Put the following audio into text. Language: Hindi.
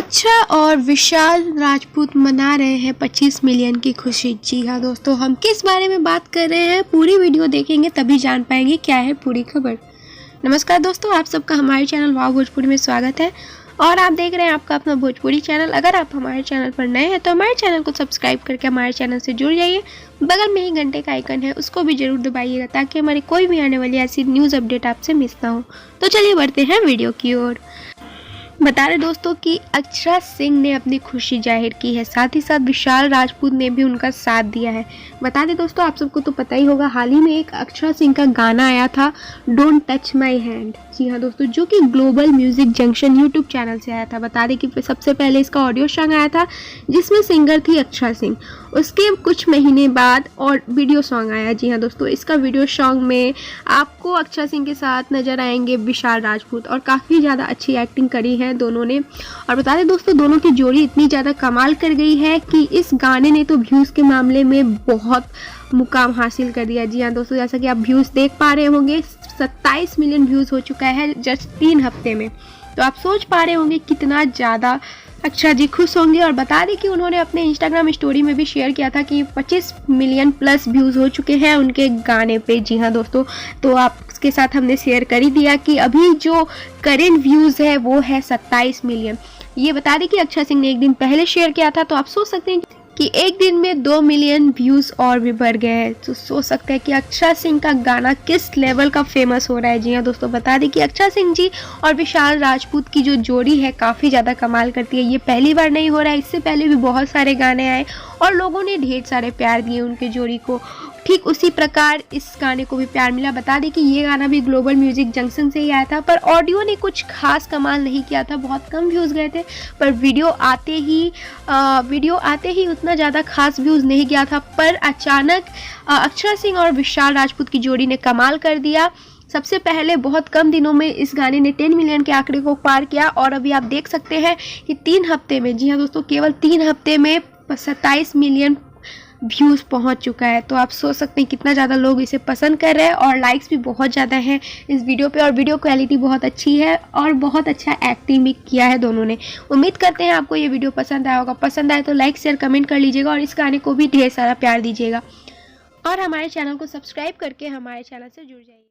अक्षा और विशाल राजपूत मना रहे हैं 25 मिलियन की खुशी। जी हाँ दोस्तों, हम किस बारे में बात कर रहे हैं पूरी वीडियो देखेंगे तभी जान पाएंगे क्या है पूरी खबर। नमस्कार दोस्तों, आप सबका हमारे चैनल वाव भोजपुरी में स्वागत है और आप देख रहे हैं आपका अपना भोजपुरी चैनल। अगर आप हमारे चैनल पर नए हैं तो हमारे चैनल को सब्सक्राइब करके हमारे चैनल से जुड़ जाइए। बगल में ही घंटे का आइकन है, उसको भी जरूर दबाइएगा ताकि हमारी कोई भी आने वाली ऐसी न्यूज़ अपडेट आपसे मिस ना हो। तो चलिए बढ़ते हैं वीडियो की ओर। बता रहे दोस्तों कि अक्षरा सिंह ने अपनी खुशी जाहिर की है, साथ ही साथ विशाल राजपूत ने भी उनका साथ दिया है। बता दें दोस्तों, आप सबको तो पता ही होगा, हाल ही में एक अक्षरा सिंह का गाना आया था डोंट टच माय हैंड। जी हाँ दोस्तों, जो कि global music junction YouTube channel से आया था। बता दें कि सबसे पहले इसका ऑडियो सॉन्ग आया था जिसमें सिंगर थी अक्षरा सिंह। उसके कुछ महीने बाद और वीडियो सॉन्ग आया। जी हाँ दोस्तों, इसका वीडियो सॉन्ग में आपको अक्षरा सिंह के साथ नजर आएंगे विशाल राजपूत, और काफ़ी ज़्यादा अच्छी एक्टिंग करी है दोनों ने। और बता दें दोस्तों, दोनों की जोड़ी इतनी ज़्यादा कमाल कर गई है कि इस गाने ने तो व्यूज़ के मामले में बहुत मुकाम हासिल कर दिया। जी हाँ दोस्तों, जैसा कि आप व्यूज़ देख पा रहे होंगे, 27 मिलियन व्यूज़ हो चुका है जस्ट 3 हफ्ते में। तो आप सोच पा रहे होंगे कितना ज़्यादा अक्षरा जी खुश होंगे। और बता दें कि उन्होंने अपने इंस्टाग्राम स्टोरी में भी शेयर किया था कि 25 मिलियन प्लस व्यूज़ हो चुके हैं उनके गाने पे। जी हाँ दोस्तों, तो आपके साथ हमने शेयर कर ही दिया कि अभी जो करेंट व्यूज़ है वो है 27 मिलियन। ये बता दें कि अक्षरा सिंह ने एक दिन पहले शेयर किया था, तो आप सोच सकते हैं कि एक दिन में 2 मिलियन व्यूज़ और भी बढ़ गए हैं। तो सोच सकते हैं कि अक्षरा सिंह का गाना किस लेवल का फेमस हो रहा है। जी हाँ दोस्तों, बता दें कि अक्षरा सिंह जी और विशाल राजपूत की जो जोड़ी है काफ़ी ज़्यादा कमाल करती है। ये पहली बार नहीं हो रहा है, इससे पहले भी बहुत सारे गाने आए और लोगों ने ढेर सारे प्यार दिए उनके जोड़ी को। ठीक उसी प्रकार इस गाने को भी प्यार मिला। बता दें कि ये गाना भी ग्लोबल म्यूजिक जंक्शन से ही आया था, पर ऑडियो ने कुछ खास कमाल नहीं किया था, बहुत कम व्यूज़ गए थे। पर वीडियो आते ही उतना ज़्यादा खास व्यूज़ नहीं गया था। पर अचानक अक्षरा सिंह और विशाल राजपूत की जोड़ी ने कमाल कर दिया। सबसे पहले बहुत कम दिनों में इस गाने ने 10 मिलियन के आंकड़े को पार किया और अभी आप देख सकते हैं कि 3 हफ्ते में, जी हाँ दोस्तों, केवल 3 हफ्ते में 27 मिलियन व्यूज़ पहुंच चुका है। तो आप सोच सकते हैं कितना ज़्यादा लोग इसे पसंद कर रहे हैं और लाइक्स भी बहुत ज़्यादा हैं इस वीडियो पे। और वीडियो क्वालिटी बहुत अच्छी है और बहुत अच्छा एक्टिंग भी किया है दोनों ने। उम्मीद करते हैं आपको ये वीडियो पसंद आया होगा। पसंद आए तो लाइक शेयर कमेंट कर लीजिएगा और इस गाने को भी ढेर सारा प्यार दीजिएगा और हमारे चैनल को सब्सक्राइब करके हमारे चैनल से जुड़ जाइए।